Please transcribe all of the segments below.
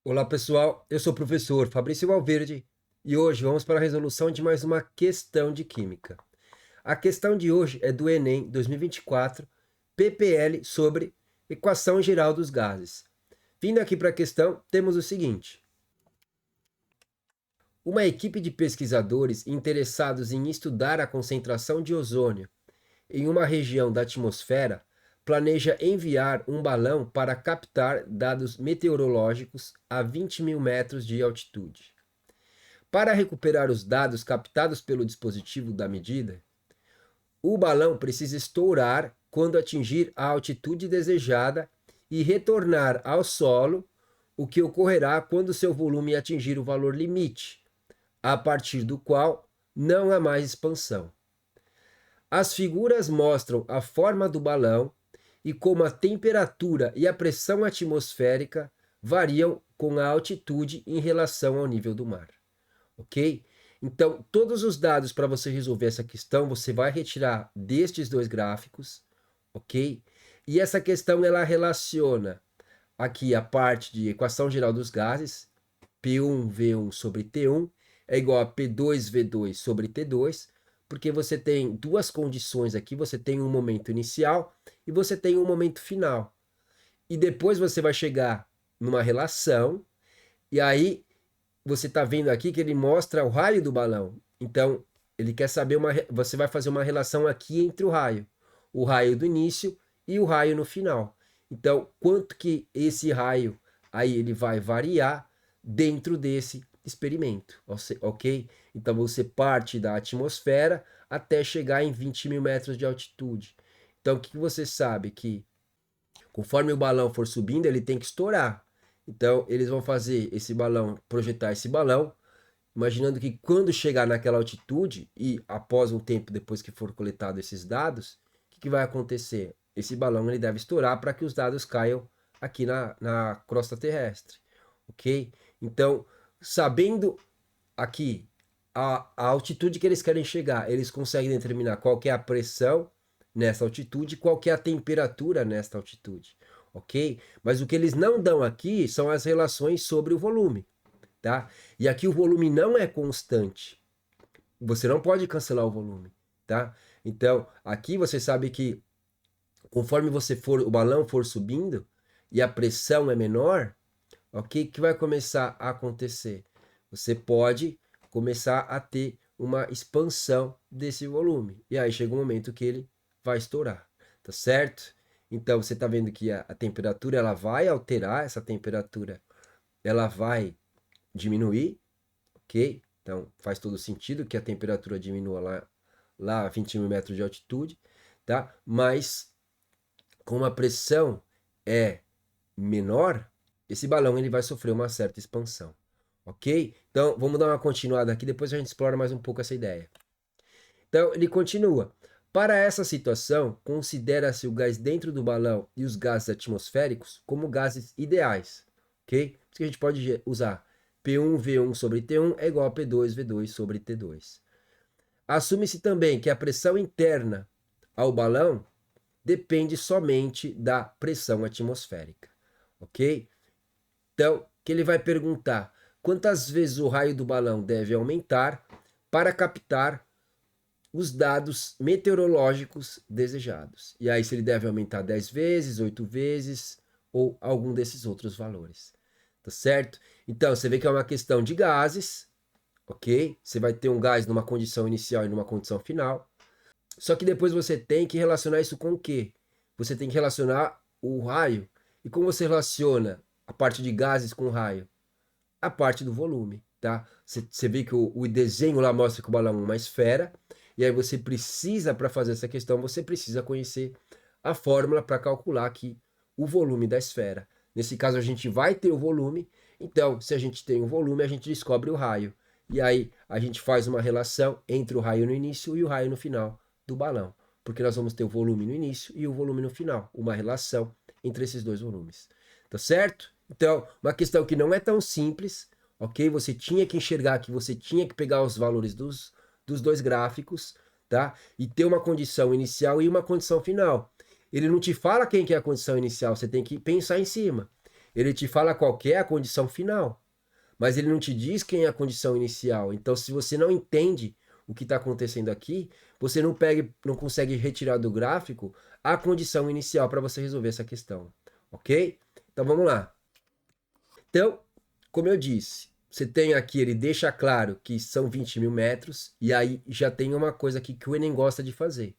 Olá pessoal, eu sou o professor Fabrício Valverde e hoje vamos para a resolução de mais uma questão de química. A questão de hoje é do Enem 2024, PPL sobre equação geral dos gases. Vindo aqui para a questão, temos o seguinte: uma equipe de pesquisadores interessados em estudar a concentração de ozônio em uma região da atmosfera planeja enviar um balão para captar dados meteorológicos a 20 mil metros de altitude. Para recuperar os dados captados pelo dispositivo da medida, o balão precisa estourar quando atingir a altitude desejada e retornar ao solo, o que ocorrerá quando seu volume atingir o valor limite, a partir do qual não há mais expansão. As figuras mostram a forma do balão e como a temperatura e a pressão atmosférica variam com a altitude em relação ao nível do mar. Ok? Então, todos os dados para você resolver essa questão, você vai retirar destes dois gráficos, ok? E essa questão, ela relaciona aqui a parte de equação geral dos gases, P1V1 sobre T1 é igual a P2V2 sobre T2, porque você tem duas condições aqui, você tem um momento inicial e você tem um momento final. E depois você vai chegar numa relação, e aí você está vendo aqui que ele mostra o raio do balão. Então, ele quer saber você vai fazer uma relação aqui entre o raio do início e o raio no final. Então, quanto que esse raio aí ele vai variar dentro desse experimento, ok? Então, você parte da atmosfera até chegar em 20 mil metros de altitude. Então, o que você sabe? Que conforme o balão for subindo, ele tem que estourar. Então, eles vão fazer esse balão, projetar esse balão, imaginando que quando chegar naquela altitude e após um tempo depois que for coletado esses dados, o que vai acontecer? Esse balão ele deve estourar para que os dados caiam aqui na crosta terrestre, ok? Então, sabendo aqui a altitude que eles querem chegar, eles conseguem determinar qual que é a pressão nessa altitude, qual que é a temperatura nesta altitude, ok? Mas o que eles não dão aqui são as relações sobre o volume, tá? E aqui o volume não é constante. Você não pode cancelar o volume, tá? Então, aqui você sabe que conforme o balão for subindo e a pressão é menor, ok? O que vai começar a acontecer? Você pode começar a ter uma expansão desse volume. E aí chega um momento que ele vai estourar, tá certo? Então você está vendo que a temperatura ela vai alterar, essa temperatura ela vai diminuir, ok? Então faz todo sentido que a temperatura diminua lá a 20 mil metros de altitude, tá? Mas como a pressão é menor, esse balão ele vai sofrer uma certa expansão, ok? Então vamos dar uma continuada aqui, depois a gente explora mais um pouco essa ideia. Então ele continua. Para essa situação, considera-se o gás dentro do balão e os gases atmosféricos como gases ideais, ok? Por isso que a gente pode usar P1V1 sobre T1 é igual a P2V2 sobre T2. Assume-se também que a pressão interna ao balão depende somente da pressão atmosférica, ok? Então, que ele vai perguntar quantas vezes o raio do balão deve aumentar para captar os dados meteorológicos desejados. E aí, se ele deve aumentar 10 vezes, 8 vezes ou algum desses outros valores. Tá certo? Então, você vê que é uma questão de gases, ok? Você vai ter um gás numa condição inicial e numa condição final. Só que depois você tem que relacionar isso com o quê? Você tem que relacionar o raio. E como você relaciona a parte de gases com o raio? A parte do volume, tá? Você vê que o desenho lá mostra que o balão é uma esfera, e aí você precisa, para fazer essa questão, você precisa conhecer a fórmula para calcular aqui o volume da esfera. Nesse caso, a gente vai ter o volume, então, se a gente tem o volume, a gente descobre o raio. E aí, a gente faz uma relação entre o raio no início e o raio no final do balão, porque nós vamos ter o volume no início e o volume no final, uma relação entre esses dois volumes. Tá certo? Então, uma questão que não é tão simples, ok? Você tinha que enxergar que você tinha que pegar os valores dos dois gráficos, tá? E ter uma condição inicial e uma condição final. Ele não te fala quem que é a condição inicial, você tem que pensar em cima. Ele te fala qual que é a condição final, mas ele não te diz quem é a condição inicial. Então, se você não entende o que está acontecendo aqui, você não consegue retirar do gráfico a condição inicial para você resolver essa questão, ok? Então, vamos lá. Então, como eu disse, você tem aqui, ele deixa claro que são 20 mil metros, e aí já tem uma coisa aqui que o Enem gosta de fazer.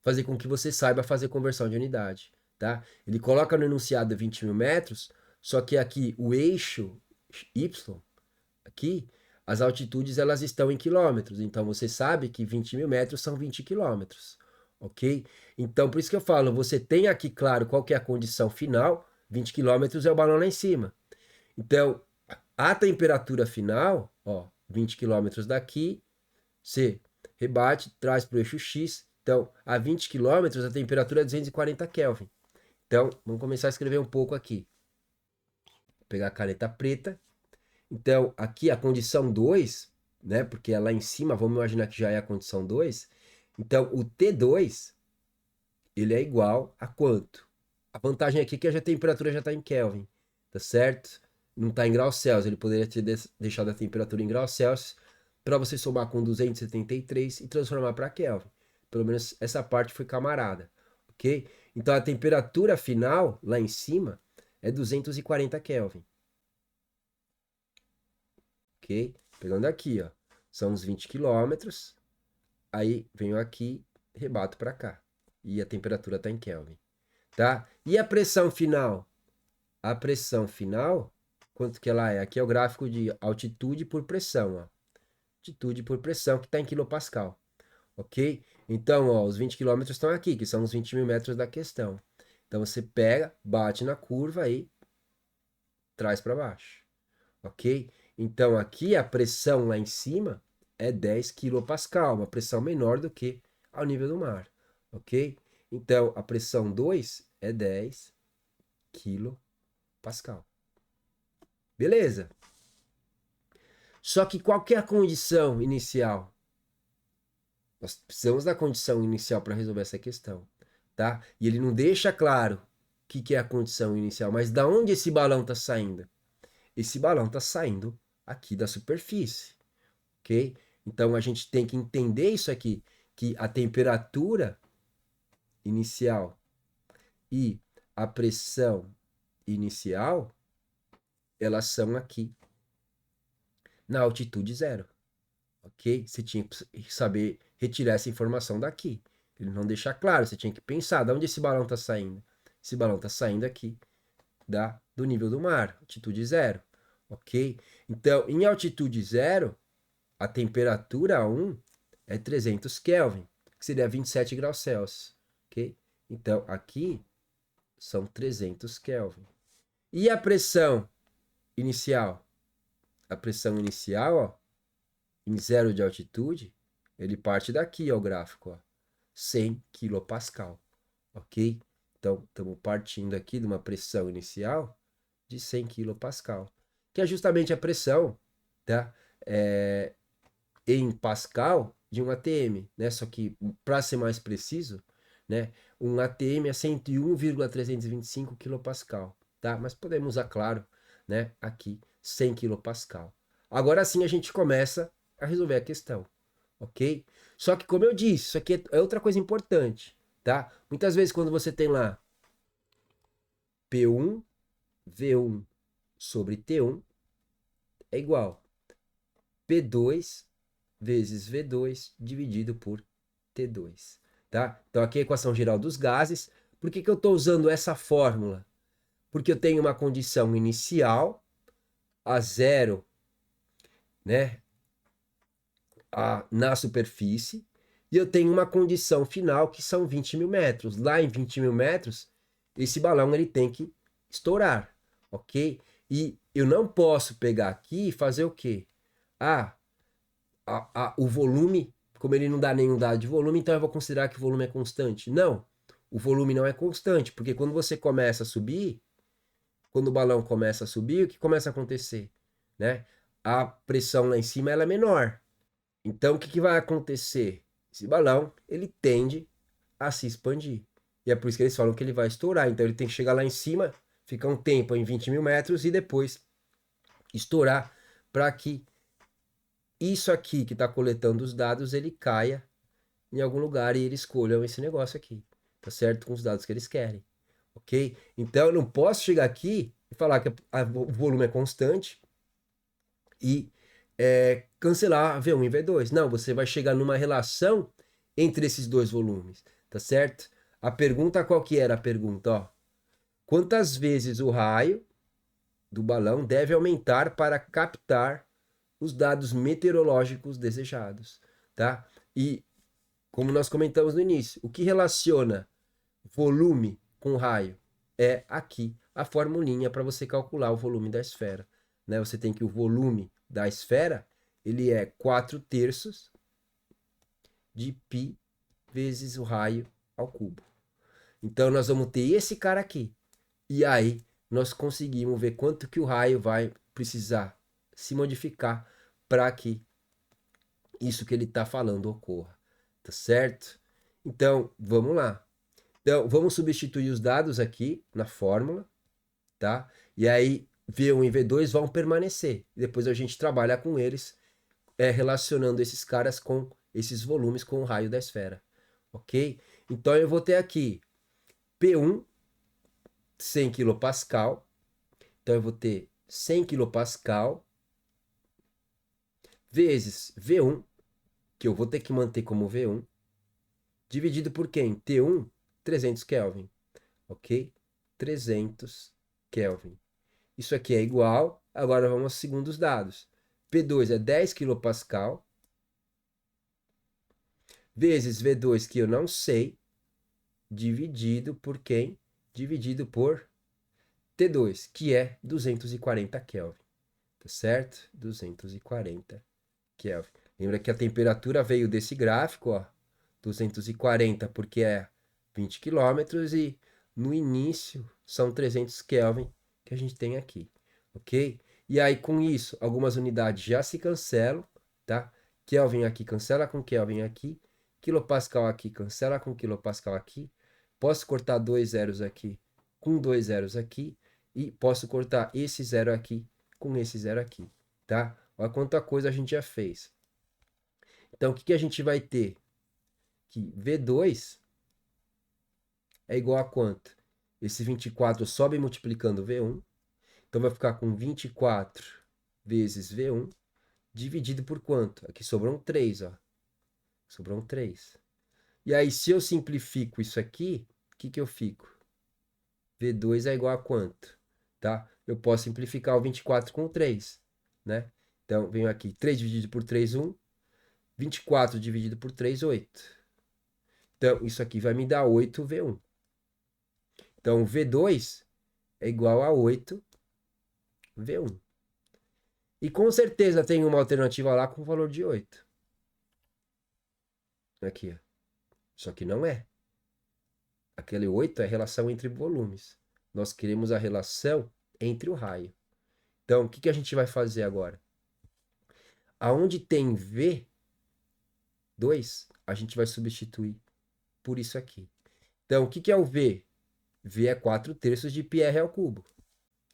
Fazer com que você saiba fazer conversão de unidade, tá? Ele coloca no enunciado 20 mil metros, só que aqui o eixo Y, aqui, as altitudes elas estão em quilômetros, então você sabe que 20 mil metros são 20 quilômetros, ok? Então, por isso que eu falo, você tem aqui claro qual que é a condição final, 20 quilômetros é o balão lá em cima. Então, a temperatura final, ó, 20 quilômetros daqui, você rebate, traz para o eixo X. Então, a 20 quilômetros, a temperatura é 240 Kelvin. Então, vamos começar a escrever um pouco aqui. Vou pegar a caneta preta. Então, aqui a condição 2, né? Porque é lá em cima, vamos imaginar que já é a condição 2. Então, o T2, ele é igual a quanto? A vantagem aqui é que a temperatura já está em Kelvin, tá certo? Não está em graus Celsius, ele poderia ter deixado a temperatura em graus Celsius para você somar com 273 e transformar para Kelvin. Pelo menos essa parte foi camarada, ok? Então a temperatura final, lá em cima, é 240 Kelvin. Ok? Pegando aqui, ó, são uns 20 quilômetros, aí venho aqui, rebato para cá. E a temperatura está em Kelvin, tá? E a pressão final? A pressão final, quanto que ela é? Aqui é o gráfico de altitude por pressão, ó. Altitude por pressão, que está em quilopascal, ok? Então, ó, os 20 quilômetros estão aqui, que são os 20 mil metros da questão. Então, você pega, bate na curva e traz para baixo, ok? Então, aqui a pressão lá em cima é 10 quilopascal, uma pressão menor do que ao nível do mar, ok? Então, a pressão 2 é 10 quilopascal. Beleza? Só que qual que é a condição inicial? Nós precisamos da condição inicial para resolver essa questão, tá? E ele não deixa claro o que é a condição inicial, mas da onde esse balão está saindo? Esse balão está saindo aqui da superfície, ok? Então a gente tem que entender isso aqui, que a temperatura inicial e a pressão inicial, elas são aqui na altitude zero, ok? Você tinha que saber retirar essa informação daqui. Ele não deixa claro, você tinha que pensar de onde esse balão está saindo. Esse balão está saindo aqui do nível do mar, altitude zero, ok? Então, em altitude zero, a temperatura 1 é 300 Kelvin, que seria 27 graus Celsius, ok? Então, aqui são 300 Kelvin. E a pressão inicial? A pressão inicial, ó, em zero de altitude, ele parte daqui, ó, o gráfico, ó, 100 quilopascal, ok? Então, estamos partindo aqui de uma pressão inicial de 100 quilopascal, que é justamente a pressão, tá? Em pascal de um ATM, né? Só que, para ser mais preciso, né? Um ATM é 101,325 quilopascal, tá? Mas podemos usar, claro, né? Aqui, 100 quilopascal. Agora sim a gente começa a resolver a questão, ok? Só que, como eu disse, isso aqui é outra coisa importante, tá? Muitas vezes quando você tem lá P1, V1 sobre T1 é igual P2 vezes V2 dividido por T2, tá? Então aqui é a equação geral dos gases. Por que eu estou usando essa fórmula? Porque eu tenho uma condição inicial a zero, né, na superfície, e eu tenho uma condição final que são 20 mil metros. Lá em 20 mil metros, esse balão ele tem que estourar, ok? E eu não posso pegar aqui e fazer o quê? O volume, como ele não dá nenhum dado de volume, então eu vou considerar que o volume é constante. Não, o volume não é constante, porque quando você começa a subir, quando o balão começa a subir, o que começa a acontecer? Né? A pressão lá em cima ela é menor. Então, o que vai acontecer? Esse balão, ele tende a se expandir. E é por isso que eles falam que ele vai estourar. Então, ele tem que chegar lá em cima, ficar um tempo em 20 mil metros e depois estourar para que isso aqui que está coletando os dados, ele caia em algum lugar e eles escolham esse negócio aqui, tá certo? Com os dados que eles querem, ok? Então eu não posso chegar aqui e falar que o volume é constante e cancelar V1 e V2. Não, você vai chegar numa relação entre esses dois volumes, tá certo? A pergunta, qual que era a pergunta? Ó, quantas vezes o raio do balão deve aumentar para captar os dados meteorológicos desejados, tá? E como nós comentamos no início, o que relaciona volume com raio é aqui a formulinha para você calcular o volume da esfera, né? Você tem que o volume da esfera, ele é 4/3 de π vezes o raio ao cubo. Então nós vamos ter esse cara aqui. E aí nós conseguimos ver quanto que o raio vai precisar se modificar para que isso que ele está falando ocorra, tá certo? Então, vamos lá. Então, vamos substituir os dados aqui na fórmula, tá? E aí, V1 e V2 vão permanecer. Depois a gente trabalha com eles, relacionando esses caras com esses volumes com o raio da esfera, ok? Então, eu vou ter aqui P1, 100 kPa. Então, eu vou ter 100 kPa vezes V1, que eu vou ter que manter como V1, dividido por quem? T1, 300 Kelvin, ok? 300 Kelvin. Isso aqui é igual, agora vamos aos segundos dados. P2 é 10 kPa, vezes V2, que eu não sei, dividido por quem? Dividido por T2, que é 240 Kelvin, tá certo? 240 Kelvin. Lembra que a temperatura veio desse gráfico, ó, 240, porque é 20 quilômetros e no início são 300 Kelvin que a gente tem aqui, ok? E aí com isso, algumas unidades já se cancelam, tá? Kelvin aqui cancela com Kelvin aqui, quilopascal aqui cancela com quilopascal aqui, posso cortar 2 zeros aqui com 2 zeros aqui e posso cortar esse zero aqui com esse zero aqui, tá? Olha quanta coisa a gente já fez. Então, o que a gente vai ter? Que V2 é igual a quanto? Esse 24 sobe multiplicando V1. Então, vai ficar com 24 vezes V1 dividido por quanto? Aqui sobrou um 3, ó. Sobrou um 3. E aí, se eu simplifico isso aqui, o que eu fico? V2 é igual a quanto? Tá? Eu posso simplificar o 24 com o 3, né? Então, venho aqui, 3 dividido por 3, 1. 24 dividido por 3, 8. Então, isso aqui vai me dar 8V1. Então, V2 é igual a 8V1. E com certeza tem uma alternativa lá com valor de 8. Aqui, ó. Só que não é. Aquele 8 é a relação entre volumes. Nós queremos a relação entre o raio. Então, o que a gente vai fazer agora? Aonde tem V2, a gente vai substituir por isso aqui. Então, o que é o V? V é 4/3 de πr ao cubo.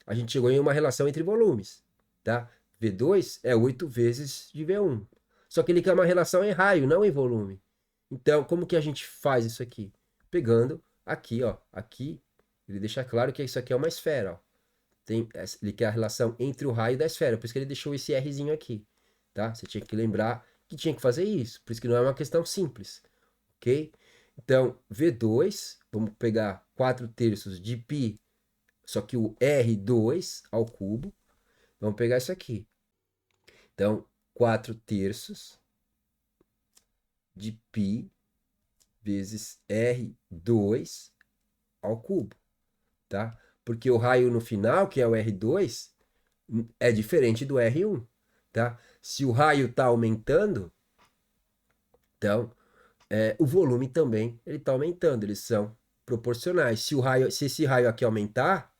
A gente chegou em uma relação entre volumes, tá? V2 é 8 vezes de V1. Só que ele quer uma relação em raio, não em volume. Então, como que a gente faz isso aqui? Pegando aqui, ó. Aqui, ele deixa claro que isso aqui é uma esfera, ó. Ele quer a relação entre o raio e da esfera. Por isso que ele deixou esse Rzinho aqui, tá? Você tinha que lembrar que tinha que fazer isso. Por isso que não é uma questão simples, ok? Então, V2, vamos pegar 4/3 de π, só que o R2 ao cubo. Vamos pegar isso aqui. Então, 4/3 de π vezes R2 ao cubo, tá? Porque o raio no final, que é o R2, é diferente do R1, tá? Se o raio está aumentando, então o volume também ele está aumentando, eles são proporcionais. Se esse raio aqui aumentar,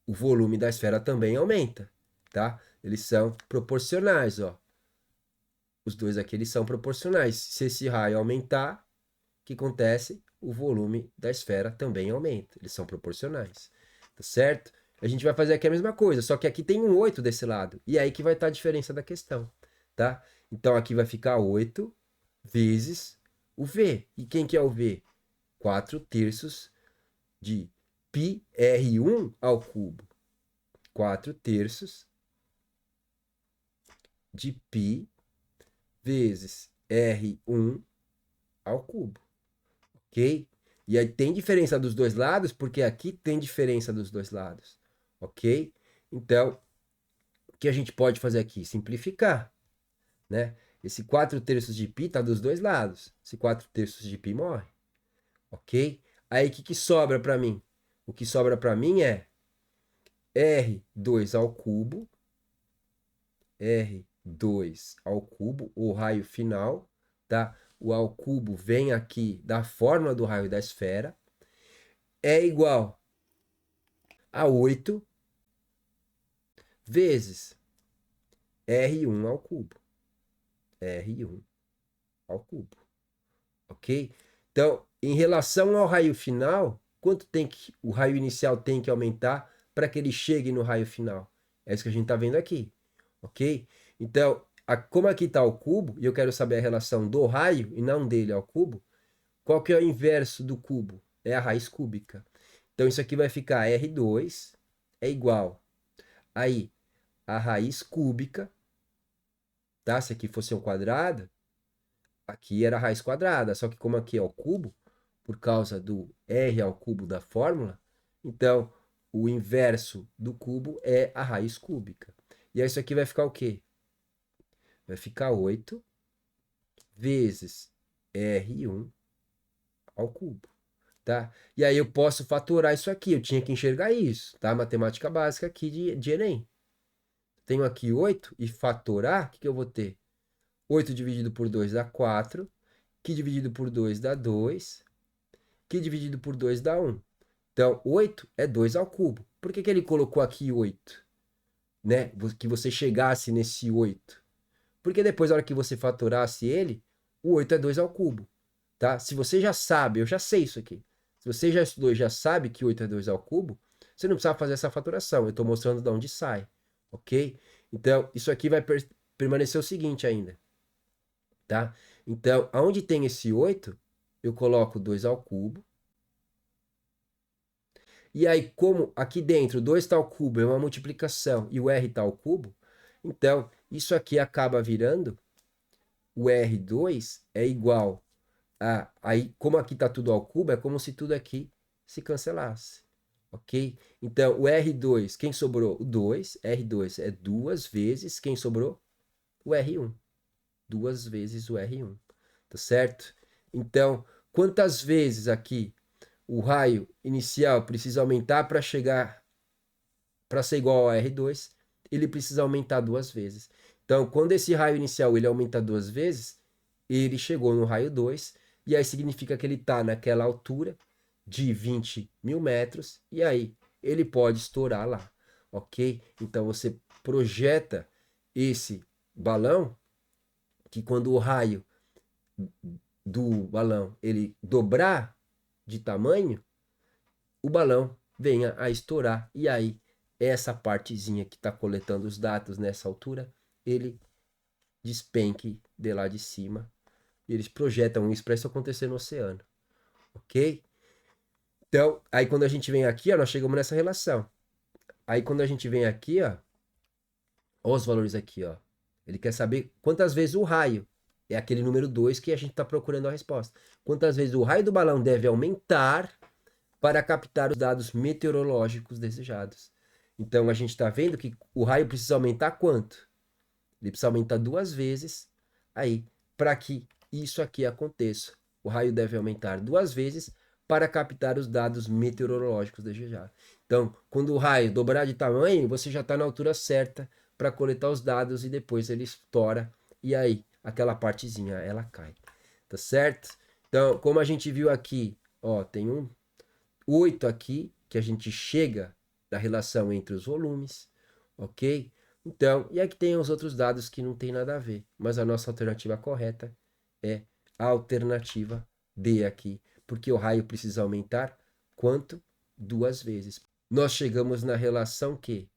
o volume da esfera também aumenta, tá? Eles são proporcionais, ó. Os dois aqui eles são proporcionais. Se esse raio aumentar, o que acontece? O volume da esfera também aumenta. Eles são proporcionais, tá certo? A gente vai fazer aqui a mesma coisa, só que aqui tem um 8 desse lado. E é aí que vai estar a diferença da questão, tá? Então aqui vai ficar 8 vezes o V. E quem que é o V? 4/3 de πr1 ao cubo. 4/3 de π vezes r1 ao cubo, ok? E aí tem diferença dos dois lados, porque aqui tem diferença dos dois lados, ok? Então, o que a gente pode fazer aqui? Simplificar, né? Esse 4/3 de π está dos dois lados. Esse 4/3 de π morre, ok? Aí o que sobra para mim? O que sobra para mim é R2 ao cubo, R2 ao cubo, o raio final, tá? O ao cubo vem aqui da fórmula do raio da esfera, é igual a 8 vezes R1 ao cubo. R1 ao cubo, ok? Então, em relação ao raio final, quanto tem que o raio inicial tem que aumentar para que ele chegue no raio final? É isso que a gente está vendo aqui, ok? Então, como aqui está o cubo, e eu quero saber a relação do raio e não dele ao cubo, qual que é o inverso do cubo? É a raiz cúbica. Então, isso aqui vai ficar R2 é igual aí a raiz cúbica, tá? Se aqui fosse um quadrado, aqui era a raiz quadrada, só que como aqui é o cubo, por causa do r ao cubo da fórmula, então o inverso do cubo é a raiz cúbica. E aí isso aqui vai ficar o quê? Vai ficar 8 vezes R1 ao cubo, tá? E aí eu posso fatorar isso aqui, eu tinha que enxergar isso, tá? Matemática básica aqui de Enem. Tenho aqui 8 e fatorar, o que eu vou ter? 8 dividido por 2 dá 4, que dividido por 2 dá 2, que dividido por 2 dá 1. Então, 8 é 2 ao cubo. Por que ele colocou aqui 8? Né? Que você chegasse nesse 8. Porque depois, na hora que você fatorasse ele, o 8 é 2 ao cubo. Tá? Se você já sabe, eu já sei isso aqui. Se você já estudou e já sabe que 8 é 2 ao cubo, você não precisa fazer essa fatoração. Eu estou mostrando de onde sai. Ok? Então, isso aqui vai permanecer o seguinte ainda. Tá? Então, aonde tem esse 8, eu coloco 2 ao cubo. E aí, como aqui dentro 2 está ao cubo é uma multiplicação e o r está ao cubo, então isso aqui acaba virando o R2 é igual a... Aí, como aqui está tudo ao cubo, é como se tudo aqui se cancelasse. Ok? Então, o R2, quem sobrou? O 2. R2 é 2 vezes quem sobrou? O R1. 2 vezes o R1. Tá certo? Então, quantas vezes aqui o raio inicial precisa aumentar para chegar para ser igual ao R2, ele precisa aumentar 2 vezes. Então, quando esse raio inicial ele aumenta 2 vezes, ele chegou no raio 2, e aí significa que ele está naquela altura de 20.000 metros, e aí ele pode estourar lá, ok? Então, você projeta esse balão, que quando o raio do balão ele dobrar de tamanho, o balão venha a estourar. E aí, essa partezinha que está coletando os dados nessa altura, ele despenque de lá de cima. E eles projetam isso para isso acontecer no oceano. Ok? Então, aí quando a gente vem aqui, ó, nós chegamos nessa relação. Aí quando a gente vem aqui, ó os valores aqui, ó. Ele quer saber quantas vezes o raio, é aquele número 2 que a gente está procurando a resposta. Quantas vezes o raio do balão deve aumentar para captar os dados meteorológicos desejados. Então a gente está vendo que o raio precisa aumentar quanto? Ele precisa aumentar 2 vezes aí para que isso aqui aconteça. O raio deve aumentar 2 vezes para captar os dados meteorológicos desejados. Então, quando o raio dobrar de tamanho, você já está na altura certa para coletar os dados e depois ele estoura e aí aquela partezinha ela cai, tá certo? Então, como a gente viu aqui, ó, tem 8 aqui, que a gente chega na relação entre os volumes, ok? Então, e aqui tem os outros dados que não tem nada a ver, mas a nossa alternativa correta é a alternativa D aqui, porque o raio precisa aumentar quanto? 2 vezes. nós chegamos na relação que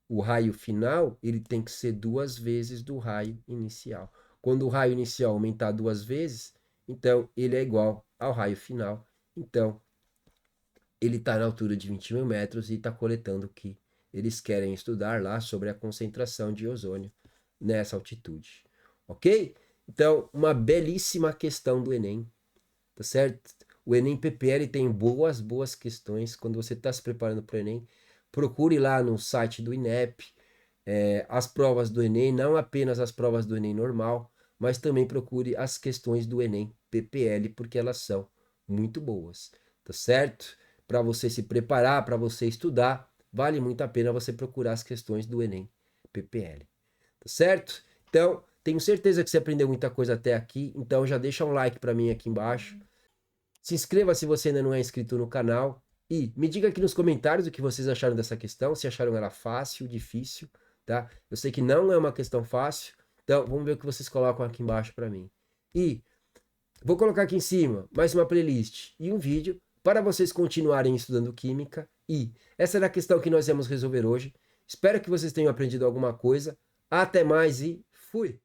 o raio final ele tem que ser 2 vezes do raio inicial. Quando o raio inicial aumentar 2 vezes, então ele é igual ao raio final. Então, ele está na altura de 20 mil metros e está coletando o que eles querem estudar lá sobre a concentração de ozônio nessa altitude. Ok? Então, uma belíssima questão do Enem, tá certo? O Enem PPL tem boas questões. Quando você está se preparando para o Enem, procure lá no site do INEP as provas do Enem, não apenas as provas do Enem normal, mas também procure as questões do Enem PPL, porque elas são muito boas, tá certo? Para você se preparar, para você estudar, vale muito a pena você procurar as questões do Enem PPL, tá certo? Então, tenho certeza que você aprendeu muita coisa até aqui, então já deixa um like para mim aqui embaixo. Se inscreva se você ainda não é inscrito no canal e me diga aqui nos comentários o que vocês acharam dessa questão, se acharam ela fácil, difícil, tá? Eu sei que não é uma questão fácil, então vamos ver o que vocês colocam aqui embaixo para mim. E vou colocar aqui em cima mais uma playlist e um vídeo para vocês continuarem estudando química. E essa era a questão que nós íamos resolver hoje. Espero que vocês tenham aprendido alguma coisa. Até mais e fui!